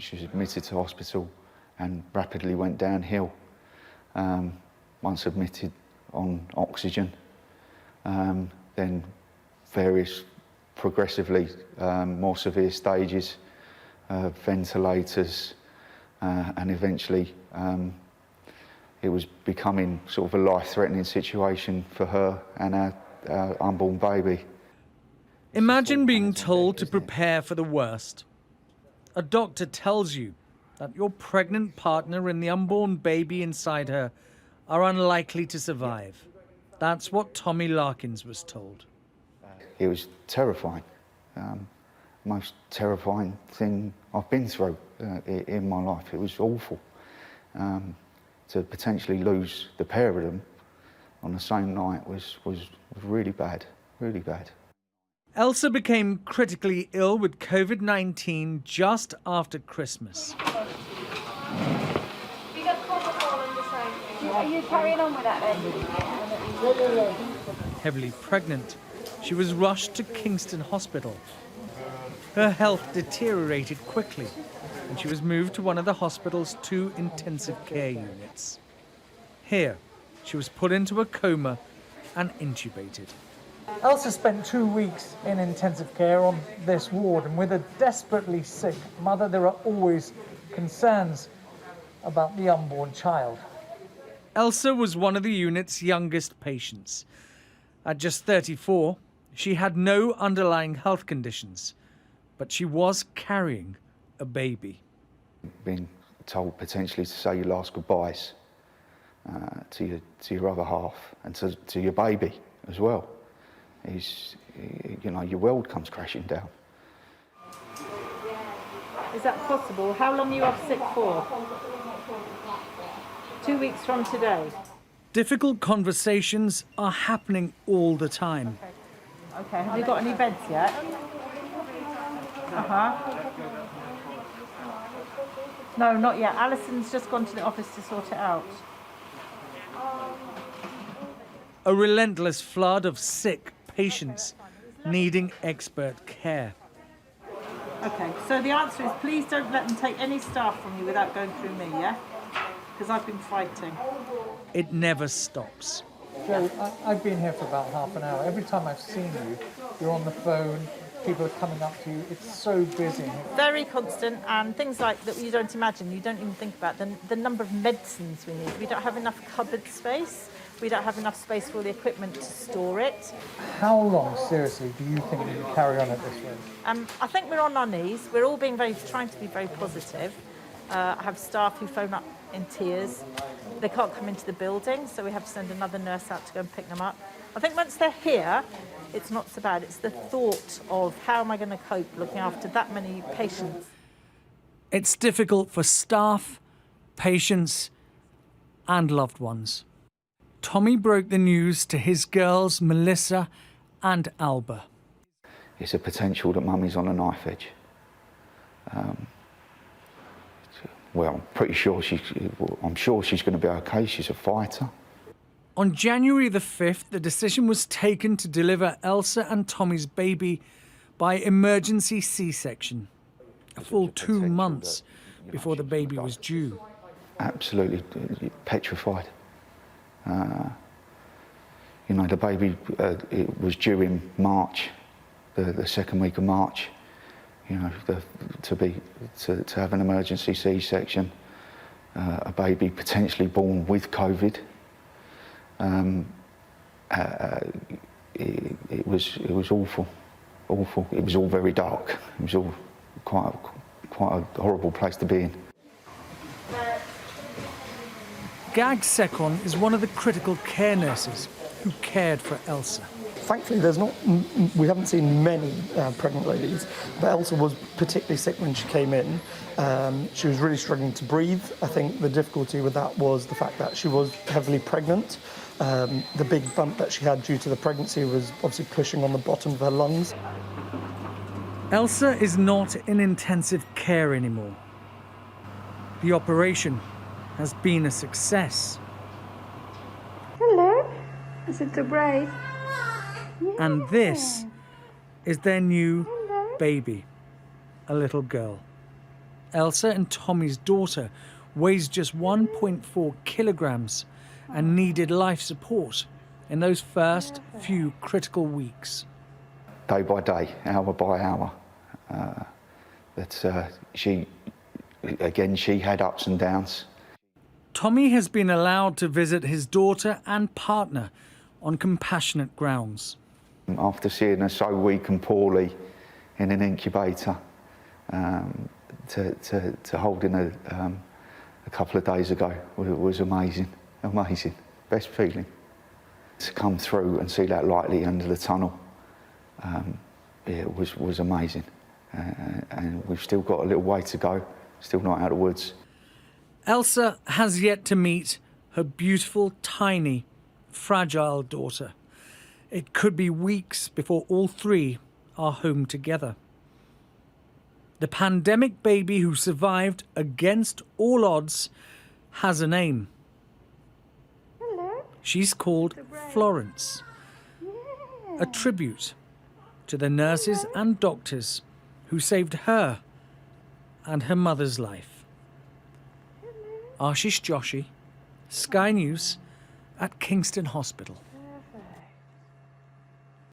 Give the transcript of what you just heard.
She was admitted to hospital and rapidly went downhill. Once admitted on oxygen, then various progressively more severe stages, ventilators, and eventually it was becoming sort of a life-threatening situation for her and our unborn baby. Imagine being told to prepare for the worst. A doctor tells you that your pregnant partner and the unborn baby inside her are unlikely to survive. That's what Tommy Larkins was told. It was terrifying. Most terrifying thing I've been through in my life. It was awful. To potentially lose the pair of them on the same night was really bad, really bad. Elsa became critically ill with COVID-19 just after Christmas. Are you carrying on with that then? Heavily pregnant, she was rushed to Kingston Hospital. Her health deteriorated quickly, and she was moved to one of the hospital's 2 intensive care units. Here, she was put into a coma and intubated. Elsa spent 2 weeks in intensive care on this ward, and with a desperately sick mother, there are always concerns about the unborn child. Elsa was one of the unit's youngest patients. At just 34, she had no underlying health conditions, but she was carrying a baby. Being told potentially to say your last goodbyes to your other half and to your baby as well. You know, your world comes crashing down. Is that possible? How long are you off sick for? 2 weeks from today. Difficult conversations are happening all the time. Okay, have you got any beds yet? No, not yet. Alison's just gone to the office to sort it out. A relentless flood of sick patients needing expert care. Okay, so the answer is please don't let them take any staff from you without going through me, yeah? Because I've been fighting. It never stops. Joe, I've been here for about half an hour. Every time I've seen you, you're on the phone, people are coming up to you. It's so busy. Very constant, and things like that you don't imagine, you don't even think about. The number of medicines we need. We don't have enough cupboard space. We don't have enough space for all the equipment to store it. How long, seriously, do you think you can carry on at this rate? I think we're on our knees. We're all trying to be very positive. I have staff who phone up in tears. They can't come into the building, so we have to send another nurse out to go and pick them up. I think once they're here, it's not so bad. It's the thought of how am I going to cope looking after that many patients. It's difficult for staff, patients, and loved ones. Tommy broke the news to his girls, Melissa and Alba. It's a potential that Mummy's on a knife edge. Well, I'm pretty sure she's going to be okay. She's a fighter. On January the 5th, the decision was taken to deliver Elsa and Tommy's baby by emergency C-section, a full 2 months before the baby was due. Absolutely petrified. You know, the baby it was due in March, the second week of March. You know, to have an emergency C-section, a baby potentially born with COVID. It was awful. It was all very dark. It was all quite a horrible place to be in. Gag Sekon is one of the critical care nurses who cared for Elsa. Thankfully, we haven't seen many pregnant ladies, but Elsa was particularly sick when she came in. She was really struggling to breathe. I think the difficulty with that was the fact that she was heavily pregnant. The big bump that she had due to the pregnancy was obviously pushing on the bottom of her lungs. Elsa is not in intensive care anymore. The operation has been a success. Hello, is it too brave? And this is their new baby, a little girl. Elsa and Tommy's daughter weighs just 1.4 kilograms and needed life support in those first few critical weeks. Day by day, hour by hour, she had ups and downs. Tommy has been allowed to visit his daughter and partner on compassionate grounds. After seeing her so weak and poorly in an incubator, to holding her a couple of days ago was amazing, amazing. Best feeling. To come through and see that light at the end of the tunnel, it was amazing. And we've still got a little way to go, still not out of the woods. Elsa has yet to meet her beautiful, tiny, fragile daughter. It could be weeks before all three are home together. The pandemic baby who survived against all odds has a name. Hello. She's called Florence, a tribute to the nurses and doctors who saved her and her mother's life. Ashish Joshi, Sky News at Kingston Hospital.